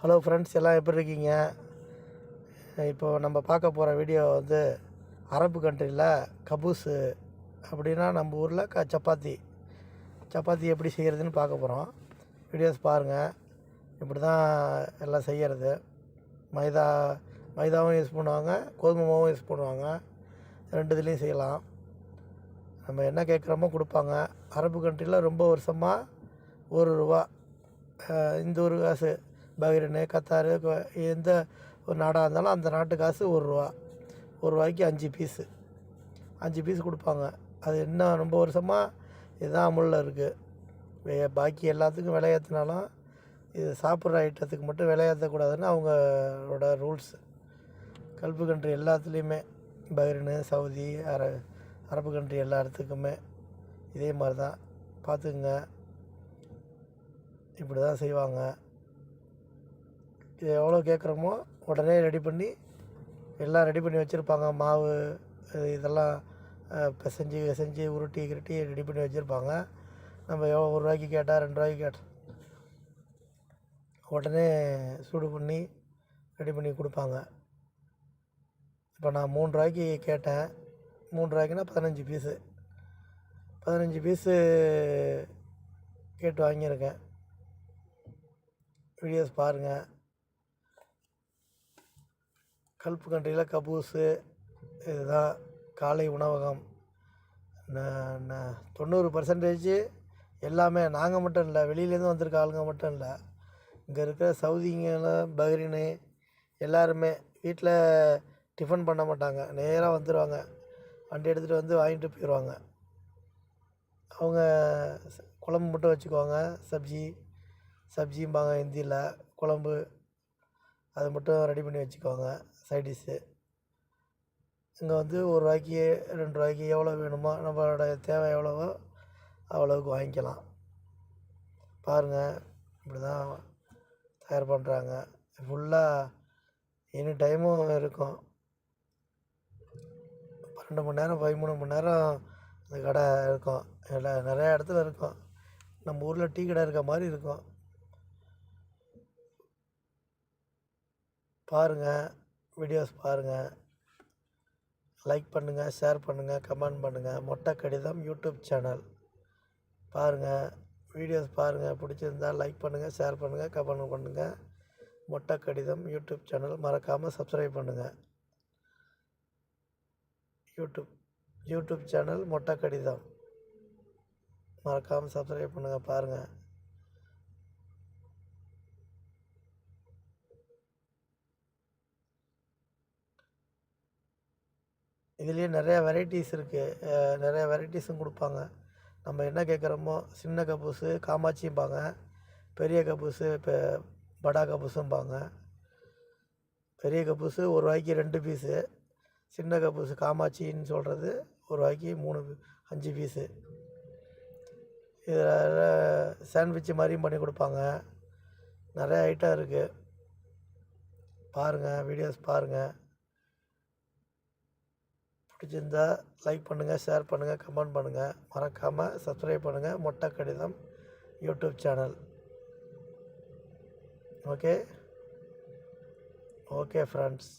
Hello friends, எல்லாம் எப்படி இருக்கீங்க? இப்போது நம்ம பார்க்க போகிற வீடியோ வந்து அரபு கண்ட்ரியில் கபூஸு அப்படின்னா நம்ம ஊரில் சப்பாத்தி எப்படி செய்கிறதுன்னு பார்க்க போகிறோம். வீடியோஸ் பாருங்கள். இப்படி தான் எல்லாம் செய்கிறது. மைதாவும் யூஸ் பண்ணுவாங்க, கோதுமை மாவும் யூஸ் பண்ணுவாங்க. ரெண்டு இதுலேயும் செய்யலாம். நம்ம என்ன கேட்குறோமோ கொடுப்பாங்க. அரபு கண்ட்ரியில் ரொம்ப வருஷமாக ₹1 இந்த ஒரு காசு. பஹ்ரைனு, கத்தாரு, எந்த ஒரு நாடாக இருந்தாலும் அந்த நாட்டு காசு ₹1 5 பீஸ் கொடுப்பாங்க. அது இன்னும் ரொம்ப வருஷமாக இதுதான் அமுலில் இருக்குது. பாக்கி எல்லாத்துக்கும் விலை ஏற்றினாலும் இது சாப்பிட்ற ஐட்டத்துக்கு மட்டும் விலை ஏற்றக்கூடாதுன்னு அவங்களோட ரூல்ஸு. கல்ஃபு கண்ட்ரி எல்லாத்துலேயுமே, பஹ்ரைனு, சவுதி, அரபு கண்ட்ரி எல்லா இடத்துக்குமே இதே மாதிரி தான். பார்த்துக்குங்க, இப்படி தான் செய்வாங்க. இது எவ்வளோ கேட்குறோமோ உடனே எல்லாம் ரெடி பண்ணி வச்சுருப்பாங்க. மாவு இதெல்லாம் பிசைஞ்சு உருட்டி ரெடி பண்ணி வச்சுருப்பாங்க. நம்ம ₹1 கேட்டால் ₹2 கேட்டால் உடனே சூடு பண்ணி ரெடி பண்ணி கொடுப்பாங்க. இப்போ நான் ₹3 கேட்டேன். ₹3னா 15 பீஸு கேட்டு வாங்கியிருக்கேன். வீடியோஸ் பாருங்கள். கல்ஃப் கண்ட்ரியில் கபூஸு இதுதான் காலை உணவகம். 90% எல்லாமே நாங்கள் மட்டும் இல்லை, வெளியிலேருந்து வந்திருக்க ஆளுங்க மட்டும் இல்லை, இங்கே இருக்கிற சவுதிங்கெல்லாம், பஹ்ரைனு எல்லாருமே வீட்டில் டிஃபன் பண்ண மாட்டாங்க. நேராக வந்துடுவாங்க. வண்டி எடுத்துகிட்டு வந்து வாங்கிட்டு போயிடுவாங்க. அவங்க குழம்பு மட்டும் வச்சுக்குவாங்க. சப்ஜிம்பாங்க ஹிந்தியில். குழம்பு அது மட்டும் ரெடி பண்ணி வச்சுக்குவாங்க. சைட் டிஷ்ஷு இங்கே வந்து ₹1 ₹2 எவ்வளோ வேணுமோ, நம்மளோட தேவை எவ்வளவோ அவ்வளோவுக்கு வாங்கிக்கலாம். பாருங்கள், இப்படி தான் தயார் பண்ணுறாங்க. ஃபுல்லாக எனி டைமும் இருக்கும். 12 மணி நேரம் 13 மணி நேரம் இந்த கடை இருக்கும். நிறையா இடத்துல இருக்கும். நம்ம ஊரில் டீ கடை இருக்க மாதிரி இருக்கும். பாருங்கள், வீடியோஸ் பாருங்கள், லைக் பண்ணுங்கள், ஷேர் பண்ணுங்கள், கமெண்ட் பண்ணுங்கள். மொட்டை கடிதம் யூடியூப் சேனல் பாருங்கள். வீடியோஸ் பாருங்கள். பிடிச்சிருந்தால் லைக் பண்ணுங்கள், ஷேர் பண்ணுங்கள், கமெண்ட் பண்ணுங்கள். மொட்டை கடிதம் யூடியூப் சேனல் மறக்காமல் சப்ஸ்கிரைப் பண்ணுங்கள். யூடியூப் சேனல் மொட்டை கடிதம் மறக்காமல் சப்ஸ்கிரைப் பண்ணுங்கள். பாருங்கள். இதுலேயே நிறையா வெரைட்டிஸ் இருக்குது. நிறையா வெரைட்டிஸும் கொடுப்பாங்க. நம்ம என்ன கேட்குறோமோ, சின்ன கபூஸு காமாட்சிம்பாங்க, பெரிய கபூஸு படா கபூஸும்பாங்க. பெரிய கபூஸு ₹1 2 பீஸு, சின்ன கபூஸு காமாட்சின்னு சொல்கிறது ₹1 5 பீஸு. இதில் சாண்ட்விட்சு மாதிரியும் பண்ணி கொடுப்பாங்க. நிறைய ஐட்டம் இருக்குது. பாருங்கள், வீடியோஸ் பாருங்கள். பிடிச்சிருந்தா லைக் பண்ணுங்கள், ஷேர் பண்ணுங்கள், கமெண்ட் பண்ணுங்கள். மறக்காமல் சப்ஸ்கிரைப் பண்ணுங்கள். மொட்டை கடிதம் யூடியூப் சேனல். ஓகே ஃப்ரெண்ட்ஸ்,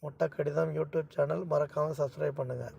மொட்டை கடிதம் யூடியூப் சேனல் மறக்காமல் சப்ஸ்கிரைப் பண்ணுங்கள்.